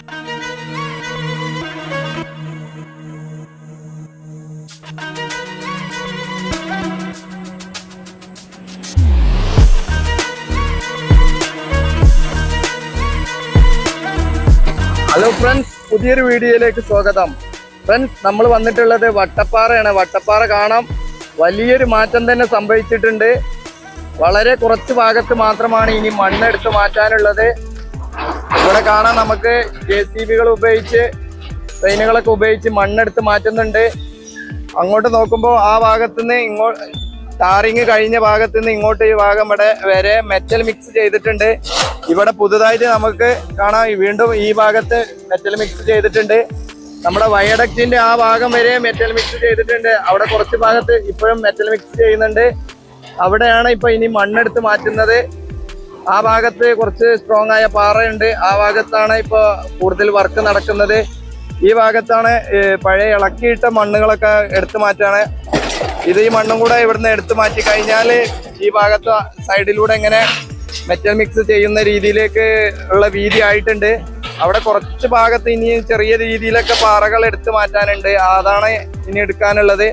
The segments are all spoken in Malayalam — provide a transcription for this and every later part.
ഹലോ ഫ്രണ്ട്സ്, പുതിയൊരു വീഡിയോയിലേക്ക് സ്വാഗതം. ഫ്രണ്ട്സ്, നമ്മൾ വന്നിട്ടുള്ളത് വട്ടപ്പാറയാണ്. വട്ടപ്പാറ കാണാം, വലിയൊരു മാറ്റം തന്നെ സംഭവിച്ചിട്ടുണ്ട്. വളരെ കുറച്ച് ഭാഗത്ത് മാത്രമാണ് ഇനി മണ്ണെടുത്ത് മാറ്റാനുള്ളത്. ഇവിടെ കാണാൻ നമുക്ക് JCB-കൾ ഉപയോഗിച്ച്, ട്രെയിനുകളൊക്കെ ഉപയോഗിച്ച് മണ്ണെടുത്ത് മാറ്റുന്നുണ്ട്. അങ്ങോട്ട് നോക്കുമ്പോൾ ആ ഭാഗത്തുനിന്ന് ഇങ്ങോട്ട് ടാറിങ് കഴിഞ്ഞ ഭാഗത്തുനിന്ന് ഇങ്ങോട്ട് ഈ ഭാഗം വരെ മെറ്റൽ മിക്സ് ചെയ്തിട്ടുണ്ട്. ഇവിടെ പുതുതായിട്ട് നമുക്ക് കാണാം, വീണ്ടും ഈ ഭാഗത്ത് മെറ്റൽ മിക്സ് ചെയ്തിട്ടുണ്ട്. നമ്മുടെ വയഡക്റ്റിന്റെ ആ ഭാഗം വരെ മെറ്റൽ മിക്സ് ചെയ്തിട്ടുണ്ട്. അവിടെ കുറച്ച് ഭാഗത്ത് ഇപ്പോഴും മെറ്റൽ മിക്സ് ചെയ്യുന്നുണ്ട്. അവിടെയാണ് ഇപ്പൊ ഇനി മണ്ണെടുത്ത് മാറ്റുന്നത്. ആ ഭാഗത്ത് കുറച്ച് സ്ട്രോങ് ആയ പാറയുണ്ട്. ആ ഭാഗത്താണ് ഇപ്പൊ കൂടുതൽ വർക്ക് നടക്കുന്നത്. ഈ ഭാഗത്താണ് പഴയ ഇളക്കിയിട്ട മണ്ണുകളൊക്കെ എടുത്തു മാറ്റാണ്. ഇത് ഈ മണ്ണും കൂടെ ഇവിടുന്ന് എടുത്തു മാറ്റി കഴിഞ്ഞാൽ ഈ ഭാഗത്ത് സൈഡിലൂടെ ഇങ്ങനെ മെറ്റൽ മിക്സ് ചെയ്യുന്ന രീതിയിലേക്ക് ഉള്ള വീതി ആയിട്ടുണ്ട്. അവിടെ കുറച്ച് ഭാഗത്ത് ഇനി ചെറിയ രീതിയിലൊക്കെ പാറകൾ എടുത്തു മാറ്റാനുണ്ട്. അതാണ് ഇനി എടുക്കാനുള്ളത്.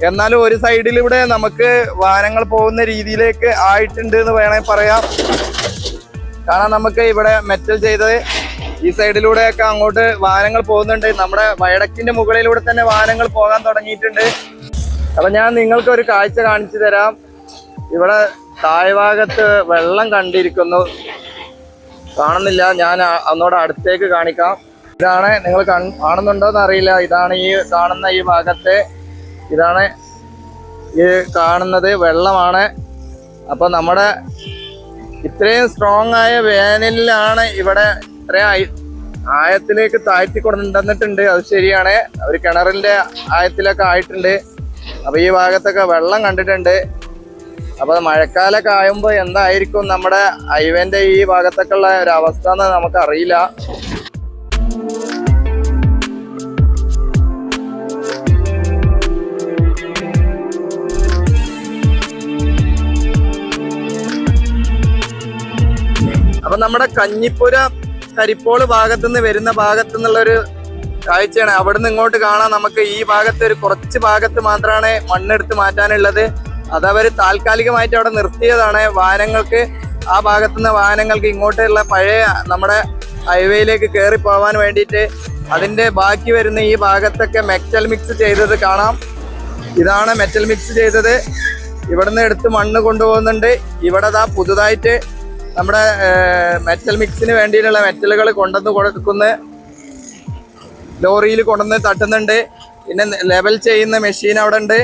എന്നാലും ഒരു സൈഡിലൂടെ നമുക്ക് വാഹനങ്ങൾ പോകുന്ന രീതിയിലേക്ക് ആയിട്ടുണ്ട് എന്ന് വേണമെങ്കിൽ പറയാം. കാരണം നമുക്ക് ഇവിടെ മെറ്റൽ ചെയ്തത് ഈ സൈഡിലൂടെയൊക്കെ അങ്ങോട്ട് വാഹനങ്ങൾ പോകുന്നുണ്ട്. നമ്മുടെ വയഡക്റ്റിന്റെ മുകളിലൂടെ തന്നെ വാഹനങ്ങൾ പോകാൻ തുടങ്ങിയിട്ടുണ്ട്. അപ്പൊ ഞാൻ നിങ്ങൾക്ക് ഒരു കാഴ്ച കാണിച്ചു തരാം. ഇവിടെ താഴ്ഭാഗത്ത് വെള്ളം കണ്ടിരിക്കുന്നു, കാണുന്നില്ല. ഞാൻ ഒന്നുകൂടെ അടുത്തേക്ക് കാണിക്കാം. ഇതാണ്, നിങ്ങൾ കാണുന്നുണ്ടോന്ന് അറിയില്ല. ഇതാണ് ഈ കാണുന്ന ഈ ഭാഗത്തെ, ഇതാണ് ഈ കാണുന്നത് വെള്ളമാണ്. അപ്പൊ നമ്മുടെ ഇത്രയും സ്ട്രോങ് ആയ വേനലിലാണ് ഇവിടെ ഇത്രയും ആയത്തിലേക്ക് താഴ്ത്തി കൊണ്ടുവന്നിട്ടുണ്ട്. അത് ശരിയാണ്, ഒരു കിണറിന്റെ ആയത്തിലൊക്കെ ആയിട്ടുണ്ട്. അപ്പൊ ഈ ഭാഗത്തൊക്കെ വെള്ളം കണ്ടിട്ടുണ്ട്. അപ്പൊ മഴക്കാലൊക്കെ ആയുമ്പോ എന്തായിരിക്കും നമ്മുടെ ഹൈവേന്റെ ഈ ഭാഗത്തൊക്കെ ഉള്ള ഒരു അവസ്ഥ എന്ന് നമുക്ക് അറിയില്ല. അപ്പൊ നമ്മുടെ കഞ്ഞിപ്പുര കരിപ്പോള് ഭാഗത്തുനിന്ന് വരുന്ന ഭാഗത്തുനിന്നുള്ളൊരു കാഴ്ചയാണ്. അവിടുന്ന് ഇങ്ങോട്ട് കാണാൻ നമുക്ക് ഈ ഭാഗത്ത് ഒരു കുറച്ച് ഭാഗത്ത് മാത്രമാണ് മണ്ണെടുത്ത് മാറ്റാനുള്ളത്. അതവര് താൽക്കാലികമായിട്ട് അവിടെ നിർത്തിയതാണ്. വാഹനങ്ങൾക്ക് ആ ഭാഗത്തുനിന്ന് വാഹനങ്ങൾക്ക് ഇങ്ങോട്ടുള്ള പഴയ നമ്മുടെ ഹൈവേയിലേക്ക് കയറി പോകാൻ വേണ്ടിയിട്ട് അതിന്റെ ബാക്കി വരുന്ന ഈ ഭാഗത്തൊക്കെ മെറ്റൽ മിക്സ് ചെയ്തത് കാണാം. ഇതാണ് മെറ്റൽ മിക്സ് ചെയ്തത്. ഇവിടുന്ന് എടുത്ത് മണ്ണ് കൊണ്ടുപോകുന്നുണ്ട്. ഇവിടെ പുതുതായിട്ട് നമ്മുടെ മെറ്റൽ മിക്സിന് വേണ്ടിയിട്ടുള്ള മെറ്റലുകൾ കൊണ്ടുവന്ന് കൊടുക്കുന്ന ലോറിയിൽ കൊണ്ടുവന്ന് തട്ടുന്നുണ്ട്. പിന്നെ ലെവൽ ചെയ്യുന്ന മെഷീൻ അവിടെ ഉണ്ട്.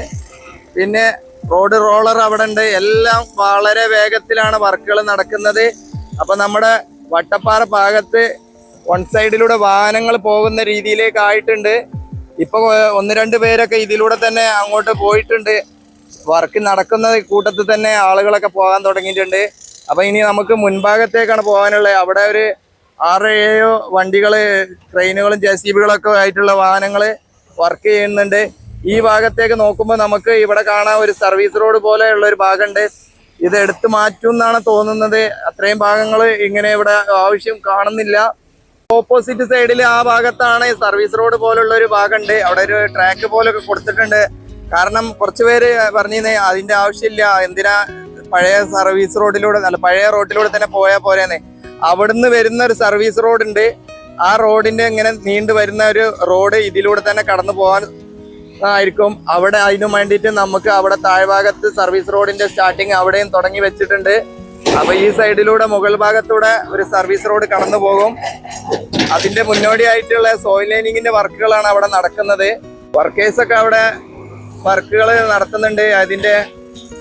പിന്നെ റോഡ് റോളർ അവിടെ ഉണ്ട്. എല്ലാം വളരെ വേഗത്തിലാണ് വർക്കുകൾ നടക്കുന്നത്. അപ്പൊ നമ്മുടെ വട്ടപ്പാറ ഭാഗത്ത് വൺ സൈഡിലൂടെ വാഹനങ്ങൾ പോകുന്ന രീതിയിലേക്ക് ആയിട്ടുണ്ട്. ഇപ്പൊ 1-2 പേരൊക്കെ ഇതിലൂടെ തന്നെ അങ്ങോട്ട് പോയിട്ടുണ്ട്. വർക്ക് നടക്കുന്ന കൂട്ടത്തിൽ തന്നെ ആളുകളൊക്കെ പോകാൻ തുടങ്ങിയിട്ടുണ്ട്. അപ്പൊ ഇനി നമുക്ക് മുൻഭാഗത്തേക്കാണ് പോകാനുള്ളത്. അവിടെ ഒരു 6-7 വണ്ടികള്, ട്രെയിനുകളും JCB-കളൊക്കെ ആയിട്ടുള്ള വാഹനങ്ങൾ വർക്ക് ചെയ്യുന്നുണ്ട്. ഈ ഭാഗത്തേക്ക് നോക്കുമ്പോൾ നമുക്ക് ഇവിടെ കാണാൻ ഒരു സർവീസ് റോഡ് പോലെയുള്ള ഒരു ഭാഗമുണ്ട്. ഇത് എടുത്തു മാറ്റും എന്നാണ് തോന്നുന്നത്. അത്രയും ഭാഗങ്ങൾ ഇങ്ങനെ ഇവിടെ ആവശ്യം കാണുന്നില്ല. ഓപ്പോസിറ്റ് സൈഡിൽ ആ ഭാഗത്താണ് സർവീസ് റോഡ് പോലുള്ള ഒരു ഭാഗമുണ്ട്. അവിടെ ഒരു ട്രാക്ക് പോലൊക്കെ കൊടുത്തിട്ടുണ്ട്. കാരണം കുറച്ച് പേര് പറഞ്ഞിരുന്നേ അതിന്റെ ആവശ്യമില്ല, എന്തിനാ പഴയ സർവീസ് റോഡിലൂടെ അല്ല പഴയ റോഡിലൂടെ തന്നെ പോയാൽ പോരെന്ന്. അവിടുന്ന് വരുന്ന ഒരു സർവീസ് റോഡ് ഉണ്ട്. ആ റോഡിന്റെ ഇങ്ങനെ നീണ്ടു വരുന്ന ഒരു റോഡ് ഇതിലൂടെ തന്നെ കടന്നു പോകാൻ ആയിരിക്കും. അവിടെ അതിനു വേണ്ടിയിട്ട് നമുക്ക് അവിടെ താഴ്ഭാഗത്ത് സർവീസ് റോഡിന്റെ സ്റ്റാർട്ടിങ് അവിടെയും തുടങ്ങി വെച്ചിട്ടുണ്ട്. അപ്പൊ ഈ സൈഡിലൂടെ മുകൾ ഭാഗത്തൂടെ ഒരു സർവീസ് റോഡ് കടന്നു പോകും. അതിന്റെ മുന്നോടിയായിട്ടുള്ള സോയിൽ ലൈനിങ്ങിന്റെ വർക്കുകളാണ് അവിടെ നടക്കുന്നത്. വർക്കേഴ്സൊക്കെ അവിടെ വർക്കുകൾ നടത്തുന്നുണ്ട്. അതിന്റെ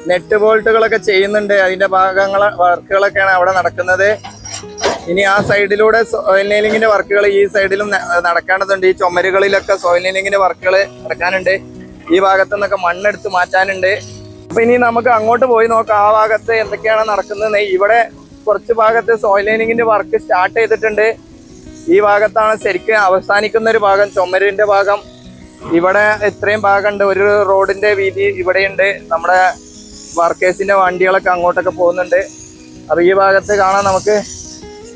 നെറ്റ് ബോൾട്ടുകളൊക്കെ ചെയ്യുന്നുണ്ട്. അതിന്റെ വർക്കുകളൊക്കെയാണ് അവിടെ നടക്കുന്നത്. ഇനി ആ സൈഡിലൂടെ സോയിൽ ലൈനിങ്ങിന്റെ വർക്കുകൾ ഈ സൈഡിലും നടക്കേണ്ടതുണ്ട്. ഈ ചുമരുകളിലൊക്കെ സോയിൽ ലൈനിങ്ങിന്റെ വർക്കുകൾ നടക്കാനുണ്ട്. ഈ ഭാഗത്തു നിന്നൊക്കെ മണ്ണെടുത്ത് മാറ്റാനുണ്ട്. അപ്പൊ ഇനി നമുക്ക് അങ്ങോട്ട് പോയി നോക്കാം ആ ഭാഗത്ത് എന്തൊക്കെയാണ് നടക്കുന്നത്. ഇവിടെ കുറച്ച് ഭാഗത്ത് സോയിൽ ലൈനിങ്ങിന്റെ വർക്ക് സ്റ്റാർട്ട് ചെയ്തിട്ടുണ്ട്. ഈ ഭാഗത്താണ് ശരിക്കും അവസാനിക്കുന്ന ഒരു ഭാഗം, ചുമരിന്റെ ഭാഗം. ഇവിടെ ഇത്രയും ഭാഗമുണ്ട്. ഒരു റോഡിന്റെ വീതി ഇവിടെയുണ്ട്. നമ്മുടെ വർക്കേഴ്സിന്റെ വണ്ടികളൊക്കെ അങ്ങോട്ടൊക്കെ പോകുന്നുണ്ട്. അപ്പൊ ഈ ഭാഗത്ത് കാണാൻ നമുക്ക്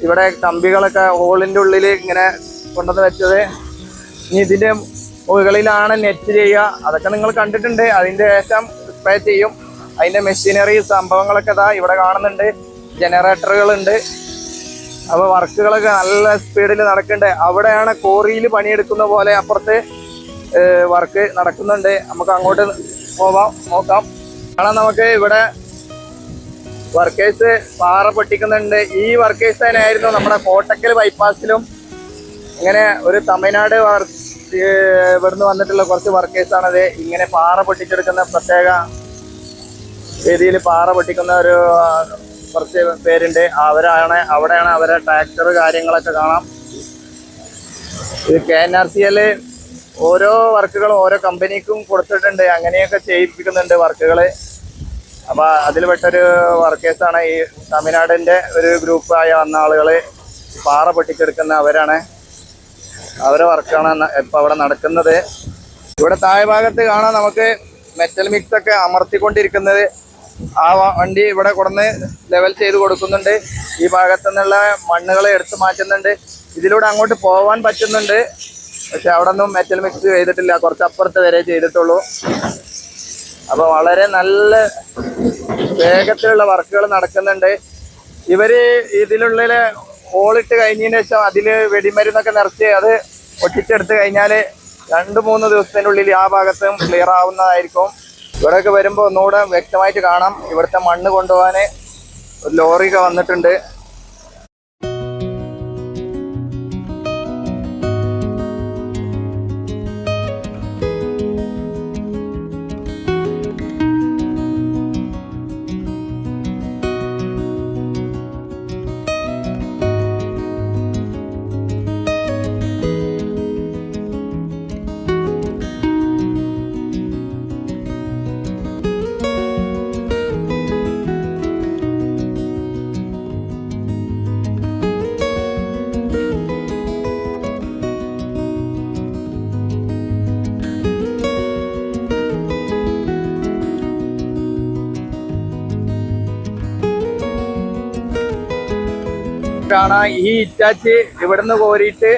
ഇവിടെ കമ്പികളൊക്കെ ഹോളിൻ്റെ ഉള്ളിൽ ഇങ്ങനെ കൊണ്ടുവന്ന് വെച്ചത്. ഇനി ഇതിൻ്റെ മുകളിലാണ് നെറ്റ് ചെയ്യുക. അതൊക്കെ നിങ്ങൾ കണ്ടിട്ടുണ്ട്. അതിൻ്റെ ശേഷം സ്പ്രേ ചെയ്യും. അതിൻ്റെ മെഷീനറി സംഭവങ്ങളൊക്കെ ഇതാ ഇവിടെ കാണുന്നുണ്ട്. ജനറേറ്ററുകളുണ്ട്. അപ്പോൾ വർക്കുകളൊക്കെ നല്ല സ്പീഡിൽ നടക്കുന്നുണ്ട്. അവിടെയാണ് കോറിയിൽ പണിയെടുക്കുന്ന പോലെ അപ്പുറത്ത് വർക്ക് നടക്കുന്നുണ്ട്. നമുക്ക് അങ്ങോട്ട് പോവാം, നോക്കാം. കാണാം നമുക്ക് ഇവിടെ വർക്കേഴ്സ് പാറ പൊട്ടിക്കുന്നുണ്ട്. ഈ വർക്കേഴ്സ് തന്നെയായിരുന്നു നമ്മുടെ കോട്ടക്കൽ ബൈപ്പാസിലും. ഇങ്ങനെ ഒരു തമിഴ്നാട് ഇവിടുന്ന് വന്നിട്ടുള്ള കുറച്ച് വർക്കേഴ്സാണത്. ഇങ്ങനെ പാറ പൊട്ടിച്ചെടുക്കുന്ന പ്രത്യേക രീതിയിൽ പാറ പൊട്ടിക്കുന്ന ഒരു കുറച്ച് പേരുണ്ട്. അവിടെയാണ് അവരെ ട്രാക്ടർ കാര്യങ്ങളൊക്കെ കാണാം. ഇത് KNRCL ഓരോ വർക്കുകളും ഓരോ കമ്പനിക്കും കൊടുത്തിട്ടുണ്ട്. അങ്ങനെയൊക്കെ ചെയ്യിപ്പിക്കുന്നുണ്ട് വർക്കുകൾ. അപ്പോൾ അതിൽ പെട്ടൊരു വർക്കേഴ്സാണ് ഈ തമിഴ്നാടിൻ്റെ ഒരു ഗ്രൂപ്പായ വന്ന ആളുകൾ. പാറ പൊട്ടിച്ചെടുക്കുന്ന അവരാണ്. അവരെ വർക്കാണ് ഇപ്പോൾ അവിടെ നടക്കുന്നത്. ഇവിടെ താഴെ ഭാഗത്ത് കാണാം നമുക്ക് മെറ്റൽ മിക്സ് ഒക്കെ അമർത്തിക്കൊണ്ടിരിക്കുന്നത്. ആ വണ്ടി ഇവിടെ കൊടുന്ന് ലെവൽ ചെയ്ത് കൊടുക്കുന്നുണ്ട്. ഈ ഭാഗത്തു നിന്നുള്ള മണ്ണുകളെ എടുത്തു മാറ്റുന്നുണ്ട്. ഇതിലൂടെ അങ്ങോട്ട് പോകാൻ പറ്റുന്നുണ്ട്. പക്ഷെ അവിടെ ഒന്നും മെറ്റൽ മിക്സ് ചെയ്തിട്ടില്ല. കുറച്ചപ്പുറത്ത് വരെ ചെയ്തിട്ടുള്ളൂ. അപ്പോൾ വളരെ നല്ല വേഗത്തിലുള്ള വർക്കുകൾ നടക്കുന്നുണ്ട്. ഇവര് ഇതിനുള്ളിൽ ഹോളിട്ട് കഴിഞ്ഞതിന് ശേഷം അതിൽ വെടിമരുന്നൊക്കെ നിറച്ച് അത് ഒട്ടിച്ചെടുത്ത് കഴിഞ്ഞാൽ 2-3 ദിവസത്തിനുള്ളിൽ ആ ഭാഗത്തും ക്ലിയർ ആവുന്നതായിരിക്കും. ഇവിടെയൊക്കെ വരുമ്പോൾ ഒന്നുകൂടെ വ്യക്തമായിട്ട് കാണാം. ഇവിടുത്തെ മണ്ണ് കൊണ്ടുപോകാൻ ഒരു ലോറിയൊക്കെ വന്നിട്ടുണ്ട്. കാണാം ഈ ഇറ്റാച്ച് ഇവിടുന്ന് കോരിയിട്ട്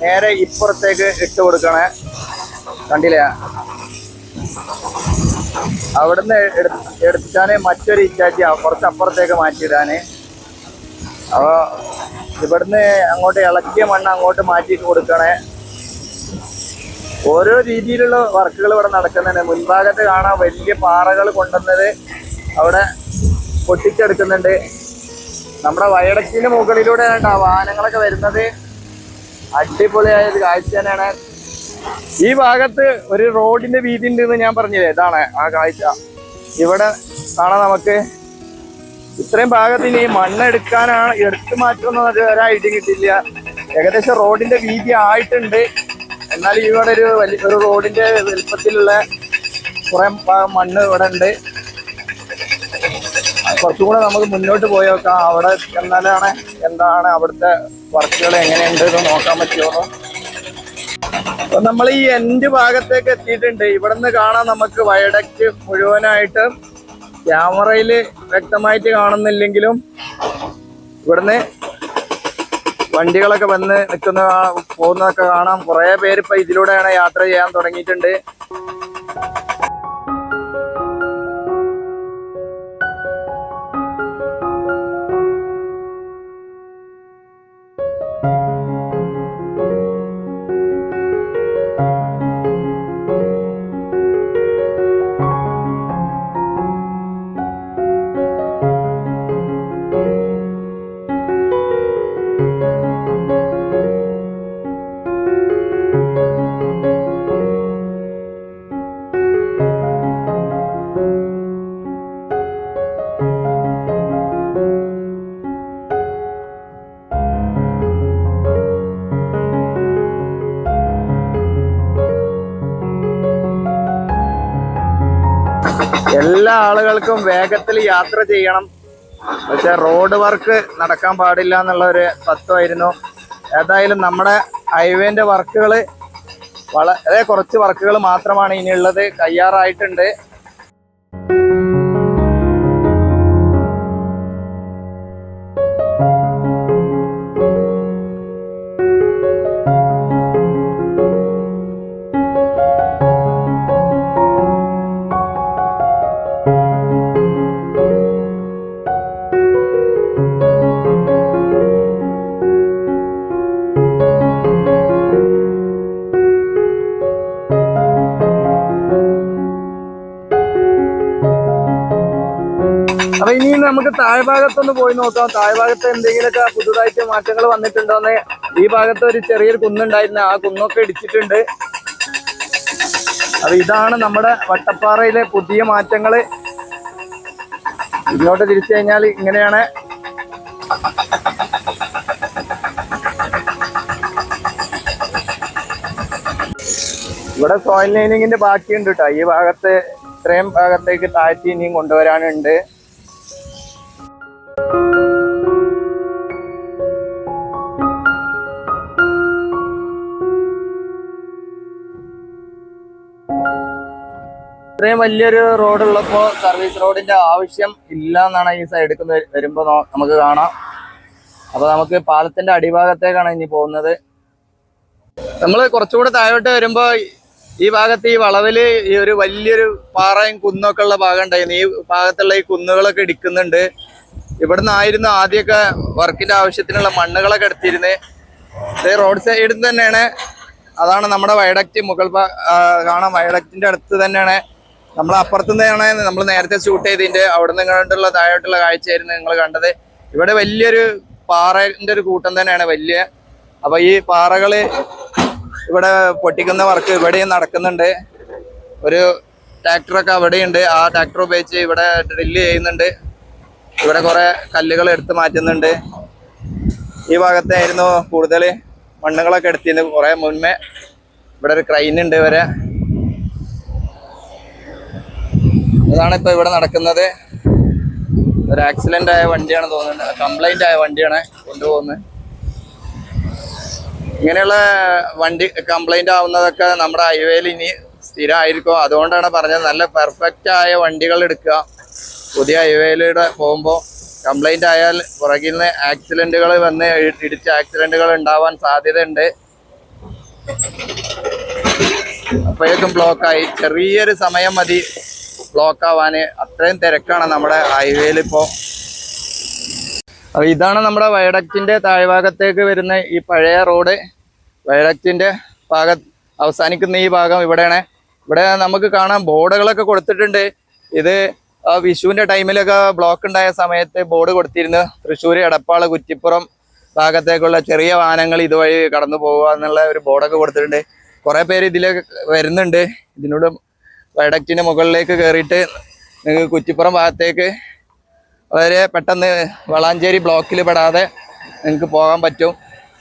നേരെ ഇപ്പുറത്തേക്ക് ഇട്ട് കൊടുക്കണേ. കണ്ടില്ലേ? അവിടുന്ന് എടുത്താന് മറ്റൊരു ഇറ്റാച്ച് കുറച്ചപ്പുറത്തേക്ക് മാറ്റിയിടാന്. അപ്പോൾ ഇവിടുന്ന് അങ്ങോട്ട് ഇളക്കിയ മണ്ണ് അങ്ങോട്ട് മാറ്റിയിട്ട് കൊടുക്കണേ. ഓരോ രീതിയിലുള്ള വർക്കുകൾ ഇവിടെ നടക്കുന്നുണ്ട്. മുൻഭാഗത്ത് കാണാൻ വലിയ പാറകൾ കൊണ്ടുവന്നത് അവിടെ പൊട്ടിച്ചെടുക്കുന്നുണ്ട്. നമ്മുടെ വയടക്കിന്റെ മുകളിലൂടെയാണ് ആ വാഹനങ്ങളൊക്കെ വരുന്നത്. അടിപൊളിയായ ഒരു കാഴ്ച തന്നെയാണ്. ഈ ഭാഗത്ത് ഒരു റോഡിന്റെ വീതി ഉണ്ടെന്ന് ഞാൻ പറഞ്ഞില്ലേ, ഇതാണ് ആ കാഴ്ച. ഇവിടെ കാണാൻ നമുക്ക് ഇത്രയും ഭാഗത്ത് ഇനി മണ്ണ് എടുത്തു മാറ്റുമെന്ന് ഒരു ഐഡിയ കിട്ടില്ല. ഏകദേശം റോഡിന്റെ വീതി ആയിട്ടുണ്ട്. എന്നാൽ ഇവിടെ ഒരു റോഡിന്റെ വലുപ്പത്തിലുള്ള കുറെ മണ്ണ് ഇവിടെ ഉണ്ട്. കുറച്ചും കൂടെ നമുക്ക് മുന്നോട്ട് പോയി നോക്കാം. അവിടെ എന്നാലാണ് എന്താണ് അവിടുത്തെ വർക്കുകൾ എങ്ങനെയുണ്ട് എന്ന് നോക്കാൻ പറ്റുമോ. അപ്പൊ നമ്മൾ ഈ എൻഡ് ഭാഗത്തേക്ക് എത്തിയിട്ടുണ്ട്. ഇവിടെ നിന്ന് കാണാൻ നമുക്ക് വയഡക്റ്റ് മുഴുവനായിട്ട് ക്യാമറയിൽ വ്യക്തമായിട്ട് കാണുന്നില്ലെങ്കിലും ഇവിടുന്ന് വണ്ടികളൊക്കെ വന്ന് പോകുന്നതൊക്കെ കാണാം. കുറേ പേര് ഇപ്പൊ ഇതിലൂടെയാണ് യാത്ര ചെയ്യാൻ തുടങ്ങിയിട്ടുണ്ട്. എല്ലാ ആളുകൾക്കും വേഗത്തിൽ യാത്ര ചെയ്യണം. പക്ഷെ റോഡ് വർക്ക് നടക്കാൻ പാടില്ല എന്നുള്ള ഒരു തത്വമായിരുന്നു. ഏതായാലും നമ്മുടെ ഹൈവേന്റെ വർക്കുകൾ വളരെ കുറച്ച് വർക്കുകൾ മാത്രമാണ് ഇനിയുള്ളത്. കയ്യാറായിട്ടുണ്ട്. നമുക്ക് താഴ്ഭാഗത്തൊന്ന് പോയി നോക്കാം. താഴ്ഭാഗത്ത് എന്തെങ്കിലുമൊക്കെ പുതുതായിട്ട് മാറ്റങ്ങൾ വന്നിട്ടുണ്ടോന്ന്. ഈ ഭാഗത്ത് ഒരു ചെറിയൊരു കുന്നുണ്ടായിരുന്നു, ആ കുന്നൊക്കെ ഇടിച്ചിട്ടുണ്ട്. അപ്പൊ ഇതാണ് നമ്മുടെ വട്ടപ്പാറയിലെ പുതിയ മാറ്റങ്ങള്. ഇങ്ങോട്ട് തിരിച്ചു കഴിഞ്ഞാൽ ഇങ്ങനെയാണ്. ഇവിടെ സോയിൽ ലൈനിങ്ങിന്റെ ബാക്കിയുണ്ട് കേട്ടോ. ഈ ഭാഗത്ത് ഇത്രയും ഭാഗത്തേക്ക് താഴ്ത്തി ഇനിയും കൊണ്ടുവരാനുണ്ട്. ഇത്രയും വലിയൊരു റോഡ് ഉള്ളപ്പോൾ സർവീസ് റോഡിന്റെ ആവശ്യം ഇല്ല എന്നാണ് ഈ സൈഡിൽ വരുമ്പോൾ നമുക്ക് കാണാം. അപ്പൊ നമുക്ക് പാലത്തിന്റെ അടിഭാഗത്തേക്കാണ് ഇനി പോകുന്നത്. നമ്മൾ കുറച്ചുകൂടെ താഴോട്ട് വരുമ്പോ ഈ ഭാഗത്ത് ഈ വളവില് ഈ ഒരു വലിയൊരു പാറയും കുന്നൊക്കെ ഉള്ള ഭാഗം ഉണ്ടായിരുന്നു. ഈ ഭാഗത്തുള്ള ഈ കുന്നുകളൊക്കെ ഇടിക്കുന്നുണ്ട്. ഇവിടുന്ന് ആയിരുന്നു ആദ്യമൊക്കെ വർക്കിന്റെ ആവശ്യത്തിനുള്ള മണ്ണുകളൊക്കെ എടുത്തിരുന്നത്. ഇത് റോഡ് സൈഡിൽ തന്നെയാണ്. അതാണ് നമ്മുടെ വയഡക്റ്റ് മുകൾ കാണാം. വയഡക്റ്റിന്റെ അടുത്ത് തന്നെയാണ്. നമ്മൾ അപ്പുറത്തു നിന്നാണ് നമ്മൾ നേരത്തെ ഷൂട്ട് ചെയ്തതിന്റെ അവിടെ നിന്ന് കണ്ടുള്ള താഴോട്ടുള്ള കാഴ്ചയായിരുന്നു നിങ്ങൾ കണ്ടത്. ഇവിടെ വലിയൊരു പാറന്റെ ഒരു കൂട്ടം തന്നെയാണ് വലിയ. അപ്പൊ ഈ പാറകള് ഇവിടെ പൊട്ടിക്കുന്ന വർക്ക് ഇവിടെയും നടക്കുന്നുണ്ട്. ഒരു ട്രാക്ടറൊക്കെ അവിടെയുണ്ട്. ആ ട്രാക്ടർ ഉപയോഗിച്ച് ഇവിടെ ഡ്രില്ല് ചെയ്യുന്നുണ്ട്. ഇവിടെ കുറെ കല്ലുകൾ എടുത്ത് മാറ്റുന്നുണ്ട്. ഈ ഭാഗത്തായിരുന്നു കൂടുതൽ മണ്ണുകളൊക്കെ എടുത്തിരുന്നത് കുറെ മുന്നേ. ഇവിടെ ഒരു ക്രെയിൻ ഉണ്ട് വരെ. അതാണ് ഇപ്പൊ ഇവിടെ നടക്കുന്നത്. ഒരു ആക്സിഡന്റ് ആയ വണ്ടിയാണ് തോന്നുന്നത്, കംപ്ലൈന്റ് ആയ വണ്ടിയാണ് കൊണ്ടുപോകുന്നത്. ഇങ്ങനെയുള്ള വണ്ടി കംപ്ലൈന്റ് ആവുന്നതൊക്കെ നമ്മുടെ ഹൈവേയിൽ ഇനി സ്ഥിരമായിരിക്കും. അതുകൊണ്ടാണ് പറഞ്ഞത് നല്ല പെർഫെക്റ്റ് ആയ വണ്ടികൾ എടുക്കുക. പുതിയ ഹൈവേയിലൂടെ പോകുമ്പോൾ കംപ്ലൈന്റ് ആയാൽ പുറകിൽ നിന്ന് ആക്സിഡന്റുകൾ വന്ന് ഇടിച്ച ആക്സിഡന്റുകൾ ഉണ്ടാവാൻ സാധ്യതയുണ്ട്. അപ്പോഴേക്കും ബ്ലോക്കായി. ചെറിയൊരു സമയം മതി ബ്ലോക്ക് ആവാന്. അത്രയും തിരക്കാണ് നമ്മുടെ ഹൈവേയിൽ ഇപ്പോൾ. അപ്പൊ ഇതാണ് നമ്മുടെ വയഡക്റ്റിന്റെ താഴ്ഭാഗത്തേക്ക് വരുന്ന ഈ പഴയ റോഡ്. വയഡക്റ്റിന്റെ അവസാനിക്കുന്ന ഈ ഭാഗം ഇവിടെയാണ്. ഇവിടെ നമുക്ക് കാണാം ബോർഡുകളൊക്കെ കൊടുത്തിട്ടുണ്ട്. ഇത് വിഷുവിന്റെ ടൈമിലൊക്കെ ബ്ലോക്ക് ഉണ്ടായ സമയത്ത് ബോർഡ് കൊടുത്തിരുന്നു. തൃശ്ശൂർ, എടപ്പാള്, കുറ്റിപ്പുറം ഭാഗത്തേക്കുള്ള ചെറിയ വാഹനങ്ങൾ ഇതുവഴി കടന്നു പോകുക എന്നുള്ള ഒരു ബോർഡൊക്കെ കൊടുത്തിട്ടുണ്ട്. കുറെ പേര് ഇതിലേക്ക് വരുന്നുണ്ട്. ഇതിനോട് വയഡക്റ്റിന്റെ മുകളിലേക്ക് കയറിയിട്ട് നിങ്ങൾക്ക് കുറ്റിപ്പുറം ഭാഗത്തേക്ക് വളരെ പെട്ടെന്ന് വളാഞ്ചേരി ബ്ലോക്കിൽ പെടാതെ നിങ്ങൾക്ക് പോകാൻ പറ്റും.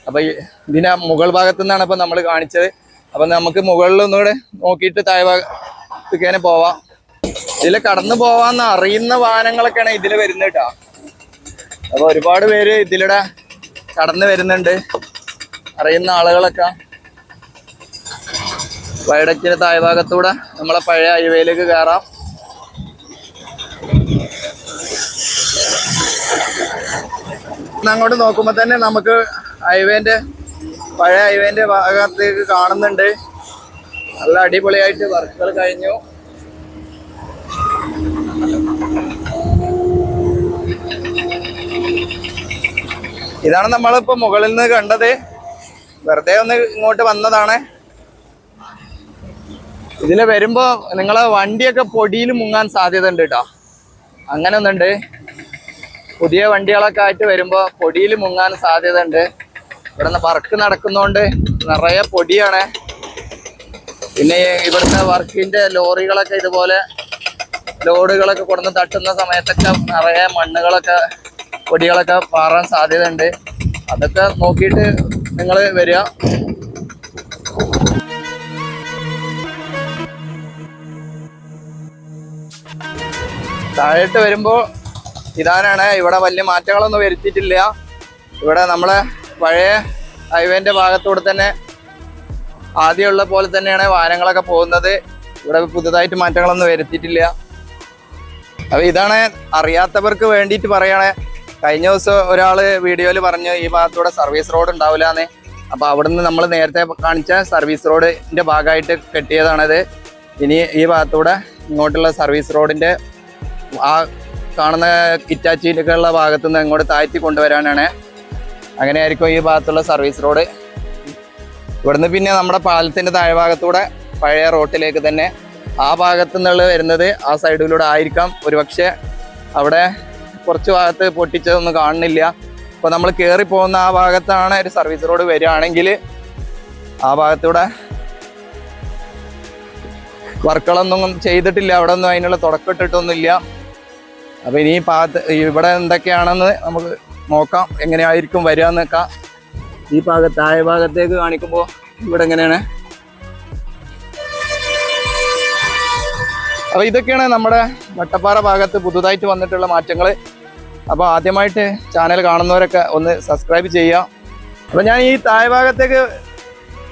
അപ്പോൾ ഇതിൻ്റെ മുകൾ ഭാഗത്തു നിന്നാണ് ഇപ്പോൾ നമ്മൾ കാണിച്ചത്. അപ്പം നമുക്ക് മുകളിൽ ഒന്നുകൂടെ നോക്കിയിട്ട് താഴ്ഭാഗത്തേക്ക് തന്നെ പോവാം. ഇതിൽ കടന്നു പോവാന്ന് അറിയുന്ന വാഹനങ്ങളൊക്കെയാണ് ഇതിൽ വരുന്നത് കേട്ടോ. അപ്പോൾ ഒരുപാട് പേര് ഇതിലൂടെ കടന്നു വരുന്നുണ്ട്, അറിയുന്ന ആളുകളൊക്കെ. വയഡക്റ്റിന്റെ താഴ്ഭാഗത്തൂടെ നമ്മളെ പഴയ ഹൈവേയിലേക്ക് കയറാം. അങ്ങോട്ട് നോക്കുമ്പോൾ തന്നെ നമുക്ക് പഴയ ഹൈവേന്റെ ഭാഗത്തേക്ക് കാണുന്നുണ്ട്. നല്ല അടിപൊളിയായിട്ട് വർക്കുകൾ കഴിഞ്ഞു. ഇതാണ് നമ്മളിപ്പോ മുകളിൽ നിന്ന് കണ്ടത്. വെറുതെ ഒന്ന് ഇങ്ങോട്ട് വന്നതാണ്. ഇതില് വരുമ്പോ നിങ്ങളെ വണ്ടിയൊക്കെ പൊടിയിൽ മുങ്ങാൻ സാധ്യത ഉണ്ട് കേട്ടോ. അങ്ങനെ ഒന്നുണ്ട്. പുതിയ വണ്ടികളൊക്കെ ആയിട്ട് വരുമ്പോ പൊടിയിൽ മുങ്ങാൻ സാധ്യത ഉണ്ട്. ഇവിടെ നിന്ന് വർക്ക് നടക്കുന്നോണ്ട് നിറയെ പൊടിയാണ്. പിന്നെ ഇവിടുത്തെ വർക്കിന്റെ ലോറികളൊക്കെ ഇതുപോലെ ലോഡുകളൊക്കെ കൊടുന്ന് തട്ടുന്ന സമയത്തൊക്കെ നിറയെ മണ്ണുകളൊക്കെ പൊടികളൊക്കെ പാറാൻ സാധ്യത ഉണ്ട്. അതൊക്കെ നോക്കിയിട്ട് നിങ്ങൾ വരിക. താഴോട്ട് വരുമ്പോൾ ഇതാണ്. ഇവിടെ വലിയ മാറ്റങ്ങളൊന്നും വരുത്തിയിട്ടില്ല. ഇവിടെ നമ്മളെ പഴയ ഹൈവേന്റെ ഭാഗത്തൂടെ തന്നെ ആദ്യമുള്ള പോലെ തന്നെയാണ് വാഹനങ്ങളൊക്കെ പോകുന്നത്. ഇവിടെ പുതുതായിട്ട് മാറ്റങ്ങളൊന്നും വരുത്തിയിട്ടില്ല. അപ്പോൾ ഇതാണ് അറിയാത്തവർക്ക് വേണ്ടിയിട്ട് പറയണേ. കഴിഞ്ഞ ദിവസം ഒരാൾ വീഡിയോയിൽ പറഞ്ഞു ഈ ഭാഗത്തൂടെ സർവീസ് റോഡ് ഉണ്ടാവില്ല എന്ന്. അപ്പോൾ അവിടുന്ന് നമ്മൾ നേരത്തെ കാണിച്ച സർവീസ് റോഡിൻ്റെ ഭാഗമായിട്ട് കെട്ടിയതാണത്. ഇനി ഈ ഭാഗത്തൂടെ ഇങ്ങോട്ടുള്ള സർവീസ് റോഡിൻ്റെ ആ കാണുന്ന കിറ്റാച്ചിയിലൊക്കെയുള്ള ഭാഗത്തു നിന്ന് ഇങ്ങോട്ട് താഴ്ത്തി കൊണ്ടുവരാനാണ്. അങ്ങനെയായിരിക്കും ഈ ഭാഗത്തുള്ള സർവീസ് റോഡ്. ഇവിടുന്ന് പിന്നെ നമ്മുടെ പാലത്തിൻ്റെ താഴ്ഭാഗത്തൂടെ പഴയ റോട്ടിലേക്ക് തന്നെ ആ ഭാഗത്തു നിന്നുള്ള വരുന്നത് ആ സൈഡിലൂടെ ആയിരിക്കാം. ഒരുപക്ഷെ അവിടെ കുറച്ച് ഭാഗത്ത് പൊട്ടിച്ചതൊന്നും കാണുന്നില്ല. അപ്പോൾ നമ്മൾ കയറി പോകുന്ന ആ ഭാഗത്താണ് ഒരു സർവീസ് റോഡ് വരികയാണെങ്കിൽ ആ ഭാഗത്തൂടെ വർക്കുകളൊന്നും ചെയ്തിട്ടില്ല, അവിടെ ഒന്നും അതിനുള്ള തുടക്കം ഇട്ടിട്ടൊന്നുമില്ല. അപ്പോൾ ഇനി ഈ ഭാഗത്ത് ഇവിടെ എന്തൊക്കെയാണെന്ന് നമുക്ക് നോക്കാം, എങ്ങനെയായിരിക്കും വരിക എന്നൊക്കെ. ഈ താഴെ ഭാഗത്തേക്ക് കാണിക്കുമ്പോൾ ഇവിടെ എങ്ങനെയാണ്. അപ്പോൾ ഇതൊക്കെയാണ് നമ്മുടെ വട്ടപ്പാറ ഭാഗത്ത് പുതുതായിട്ട് വന്നിട്ടുള്ള മാറ്റങ്ങൾ. അപ്പോൾ ആദ്യമായിട്ട് ചാനൽ കാണുന്നവരൊക്കെ ഒന്ന് സബ്സ്ക്രൈബ് ചെയ്യുക. അപ്പോൾ ഞാൻ ഈ താഴെ ഭാഗത്തേക്ക്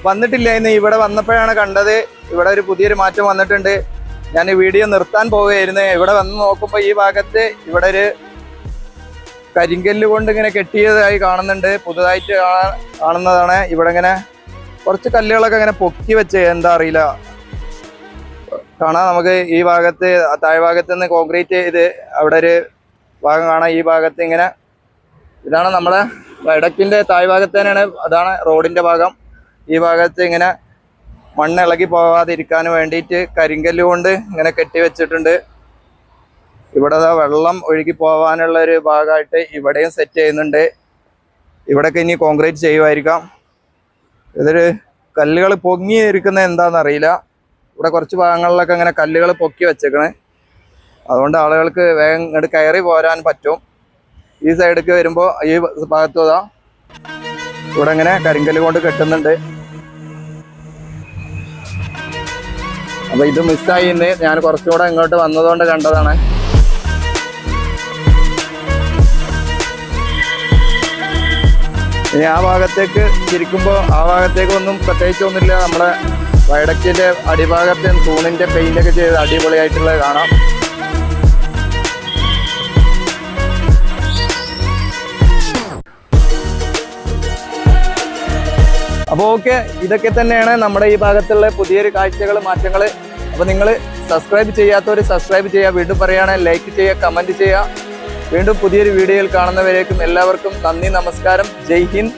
വന്നിട്ടില്ല, ഇന്ന് ഇവിടെ വന്നപ്പോഴാണ് കണ്ടത്. ഇവിടെ ഒരു പുതിയൊരു മാറ്റം വന്നിട്ടുണ്ട്. ഞാൻ ഈ വീഡിയോ നിർത്താൻ പോവുകയായിരുന്നു. ഇവിടെ വന്ന് നോക്കുമ്പോൾ ഈ ഭാഗത്ത് ഇവിടെ ഒരു കരിങ്കല്ല് കൊണ്ട് ഇങ്ങനെ കെട്ടിയതായി കാണുന്നുണ്ട്. പുതുതായിട്ട് കാണുന്നതാണ്. ഇവിടെ ഇങ്ങനെ കുറച്ച് കല്ലുകളൊക്കെ ഇങ്ങനെ പൊക്കി വെച്ച്, എന്താ അറിയില്ല, കാണാം. നമുക്ക് ഈ ഭാഗത്ത് താഴെ ഭാഗത്ത് നിന്ന് കോൺക്രീറ്റ് ചെയ്ത് അവിടെ ഒരു ഭാഗം കാണാം. ഈ ഭാഗത്ത് ഇങ്ങനെ ഇതാണ് നമ്മുടെ വടക്കിൻ്റെ താഴെ ഭാഗത്ത് തന്നെയാണ്, അതാണ് റോഡിൻ്റെ ഭാഗം. ഈ ഭാഗത്ത് ഇങ്ങനെ മണ്ണ് ഇളകി പോകാതിരിക്കാൻ വേണ്ടിയിട്ട് കരിങ്കല്ല് കൊണ്ട് ഇങ്ങനെ കെട്ടി വെച്ചിട്ടുണ്ട്. ഇവിടെ വെള്ളം ഒഴുകി പോകാനുള്ള ഒരു ഭാഗമായിട്ട് ഇവിടെയും സെറ്റ് ചെയ്യുന്നുണ്ട്. ഇവിടെയൊക്കെ ഇനി കോൺക്രീറ്റ് ചെയ്യുമായിരിക്കാം. ഇതൊരു കല്ലുകൾ പൊങ്ങി ഇരിക്കുന്നത് എന്താണെന്നറിയില്ല. ഇവിടെ കുറച്ച് ഭാഗങ്ങളിലൊക്കെ ഇങ്ങനെ കല്ലുകൾ പൊക്കി വെച്ചേക്കണേ, അതുകൊണ്ട് ആളുകൾക്ക് വേഗം ഇങ്ങോട്ട് കയറി പോരാൻ പറ്റും. ഈ സൈഡിലേക്ക് വരുമ്പോൾ ഈ ഭാഗത്തും അതാ ഇവിടെ ഇങ്ങനെ കരിങ്കല്ല് കൊണ്ട് കെട്ടുന്നുണ്ട്. അപ്പോൾ ഇത് മിസ്സായി. ഇന്ന് ഞാൻ കുറച്ചുകൂടെ ഇങ്ങോട്ട് വന്നതുകൊണ്ട് കണ്ടതാണ്. ഇനി ആ ഭാഗത്തേക്ക് തിരിക്കുമ്പോൾ ആ ഭാഗത്തേക്കൊന്നും പ്രത്യേകിച്ചൊന്നുമില്ല. നമ്മുടെ വയടക്കിൻ്റെ അടിഭാഗത്ത് തൂണിൻ്റെ പെയിൻ്റൊക്കെ ചെയ്ത് അടിപൊളിയായിട്ടുള്ളത് കാണാം. അപ്പോൾ ഓക്കെ, ഇതൊക്കെ തന്നെയാണ് നമ്മുടെ ഈ ഭാഗത്തുള്ള പുതിയൊരു കാഴ്ചകൾ, മാറ്റങ്ങൾ. അപ്പോൾ നിങ്ങൾ സബ്സ്ക്രൈബ് ചെയ്യാത്തവർ സബ്സ്ക്രൈബ് ചെയ്യുക. വീണ്ടും പറയുകയാണെങ്കിൽ ലൈക്ക് ചെയ്യുക, കമൻറ്റ് ചെയ്യുക. വീണ്ടും പുതിയൊരു വീഡിയോയിൽ കാണുന്നവരേക്കും എല്ലാവർക്കും നന്ദി, നമസ്കാരം, ജയ് ഹിന്ദ്.